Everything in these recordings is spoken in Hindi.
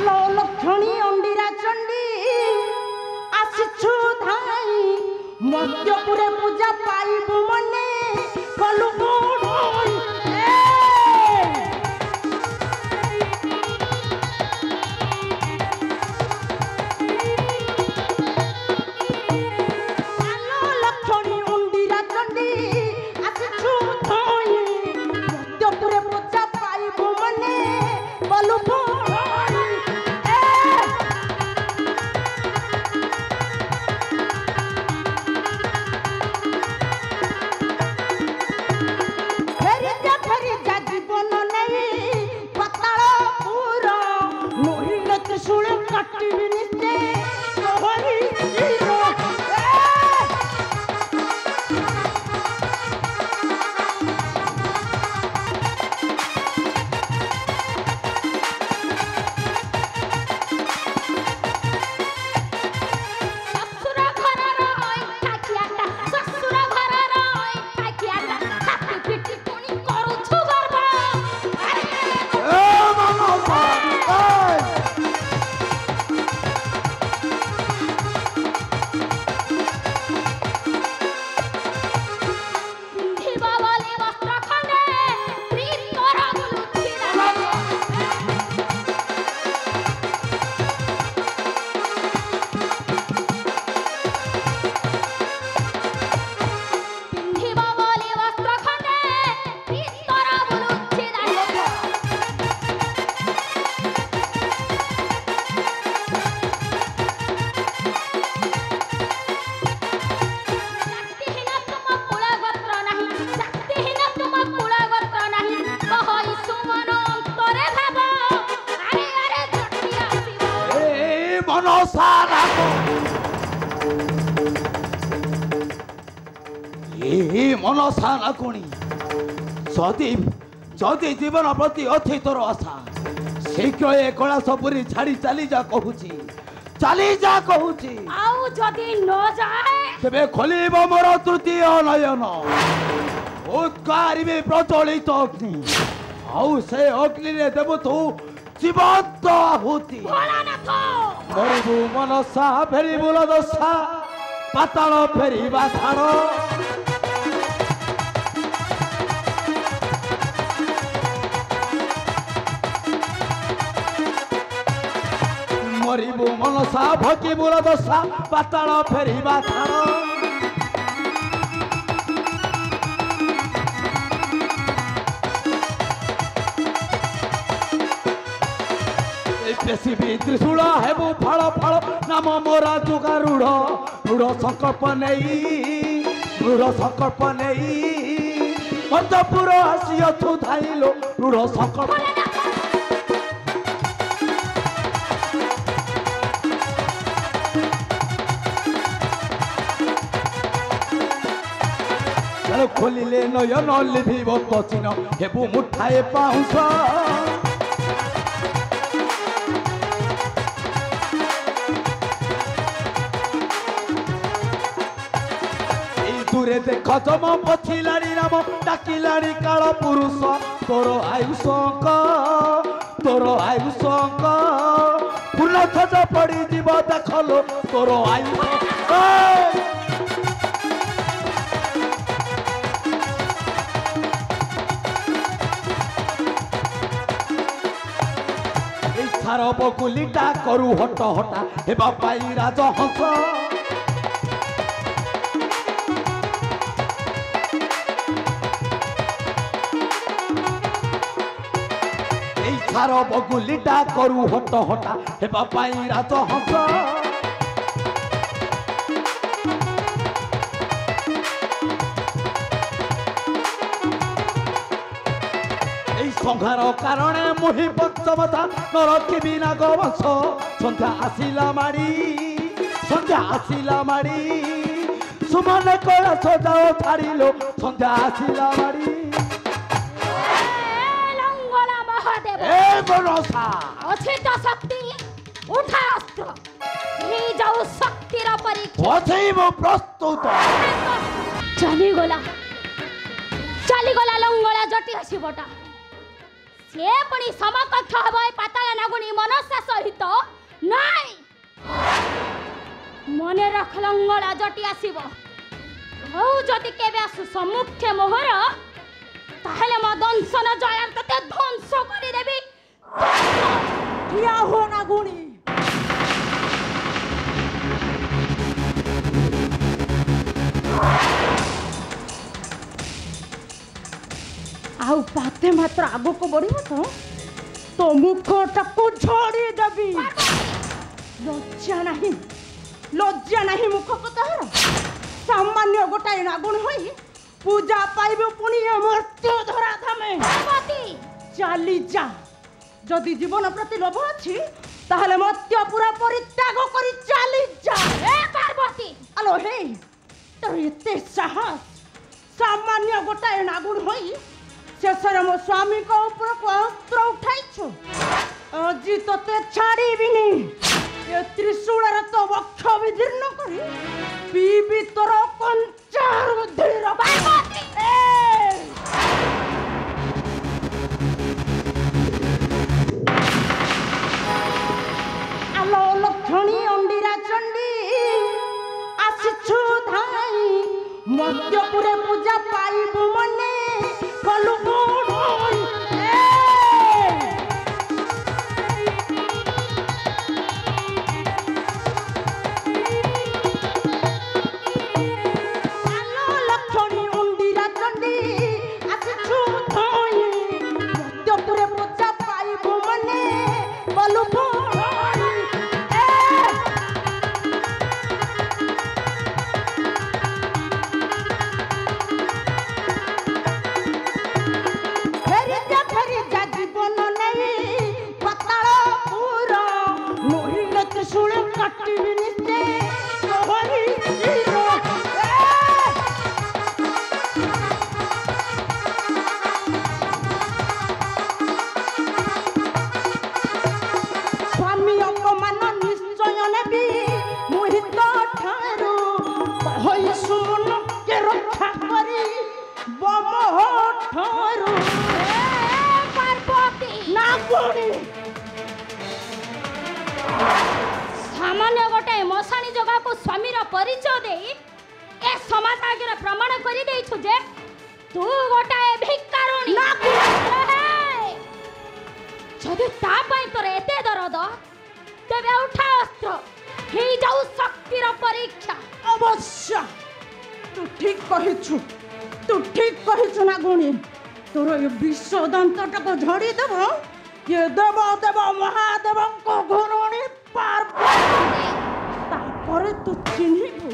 आलो लक्षणी अंडीरा चंडी आसिछु धाई मध्यपुरे पूजा पाइबु मने कलु बड़ोई आलो लक्षणी अंडीरा चंडी आसिछु धाई मध्यपुरे पूजा पाइबु मने कलु मनसाना कोणी जदि जदि जीवन प्रति अच्छी तोर आशा शीघ्र ए कैलासपुरी छाड़ी चली जा कहूची आउ जदि न जाए तेबे खोलिब मोर तृतीय नयन उत्कारिबे प्रज्वलित अग्नि आउ से अग्नि रे देबु तू जीवंत आहुति मरबु मनसा फेरी बुल दशा पाताल फेरिबा छाड़ मरबु मनसा भकी बुल दशा पाताल फेरिबा छाड़ पृथ्वी त्रिशूल हेबु फल फल नाम मोरा जुगा रूढ़ रूढ़ संकल्प नहीं मध्यपुर आसियु धाइलो रूढ़ संकल्प खोलिले नयन लिभिब तचिन हेबु मुठाए पाउछ दूरे देख जम पछिलाड़ी राम डाकिलाड़ी काल पुरुष तोर आयुषंक पूर्ण ध्वज पड़ी जीव देखलो तोर आयुष थार बकुलीटा करू हट हटा हेबा पाई राजहंस थार बकुलीटा करू हट हटा हेबा पाई राजहंस संहार कारण मुहि पंचमता नरकी बिना गवंश संध्या आसिला माड़ी सुमन कैलास जाओ छाड़िलो संध्या आसिला माड़ी लंगोला महादेव ए मनसा अछि तो शक्ति उठा अस्त्र ही जाऊ शक्ति रा परीक्षा अछि मो प्रस्तुत चली गला लंगोला जटी हसी बटा से पुणी समकक्ष हबय पाताल नागुणी मनसा सहित मने रख लंगड़ा जटी आसीबो हौ जदि केबे आसु सम्मुखे मोहर ताहले म दंशन जयार तते ध्वंस करि देबी ठिया हो ना गुणी आउ पाते मात्र आगो को बढ़िबो तो मुखटा को झड़ी देबी लज्जा नहीं मुख को तहर सामान्य गोटाए नागुण होई पूजा पाइबो पुनी मृत्यु धरा धामे पार्वती चाली जा जदि जीवन प्रति लोभ अछि ताहले मत्य पूरा परित्याग करी चाली जा ए पार्वती आलो हे तो एते साहस सामान्य गोटाए नागुण होई शेषर मो स्वामी को ऊपर को अस्त्र उठाइछु अजी तते छाड़ीबिनी ये त्रिशूलर तो वक्ष विदीर्ण करी पीबी तोर कंचार बुद्धिर पार्वती आलो लक्षणी अंडीरा चंडी आसिछु धाई मध्यपुरे पूजा पाइबु मने कलु गोडोई आलो लक्षणी अंडीरा चंडी आसिछु धाई मध्यपुरे पूजा पाइबु मने कलु गोडोई फेरी जा जीवन नहीं पताल पूरा नहिले त्रिशूल काटिबि निश्चय तोहरी शिर स्वामी अपमान निश्चय नेबी मोहित ठारू होई सुमन के रक्षा करी बमह ठारू नागुणी सामान्य गोटे मशाणी जगह को स्वामीर परिचय दे ए समाज आगे प्रमाण करि देइछु जे तू गोटाए भिकारुणी जदि ता पई तोर एते दरद तेबे उठा अस्त्र हे जाऊ शक्तिर परीक्षा अवश्य तू ठीक कहिछु नागुणी तोर ये विश्व दंतटक झड़ी देव ये देव देव महादेव को घुरुणी पार्वती तापरे तू चिन्हिबु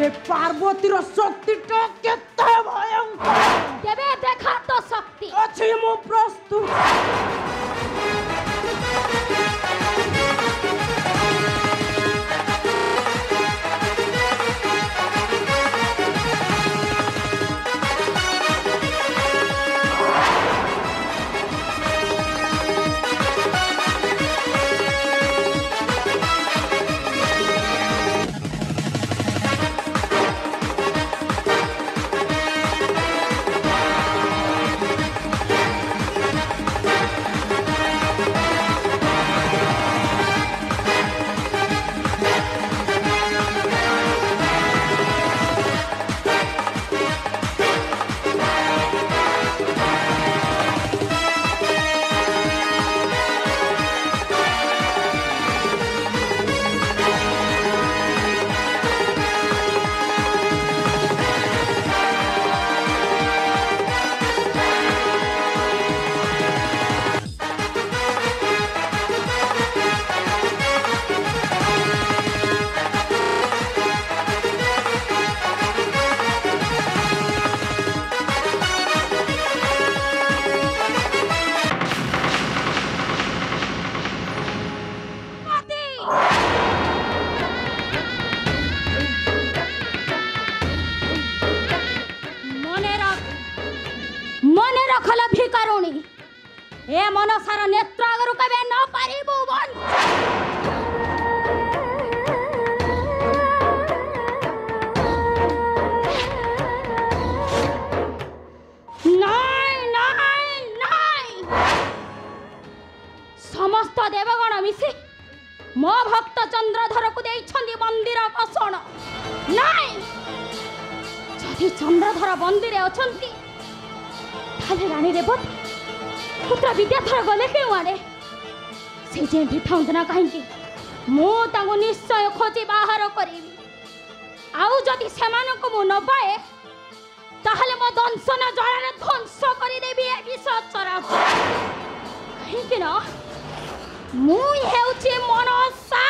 ये पार्वतीर शक्ति तो केते भयंकर तेबे देखा तो शक्ति अछि मु प्रस्तुत ए मनसार नेत्र आगरु कबे न पारिबु बन समस्त देवगण मिसी मो भक्त चंद्रधर को देइछंदी मंदिर कसण नाई जदि चंद्रधर मंदिर अछंती ताले रानी रेवती पुत्र विद्याधर गले केउ आड़े से जेंठी थाउंत ना कहीं मु तांगु निश्चय खोजी बाहर करिवि आउ जदि सेमानक मु न पाए ताहले मो दंशन जळारे ध्वंस करि देबी ए विषचरा कहीं ना मु हेउची मनसा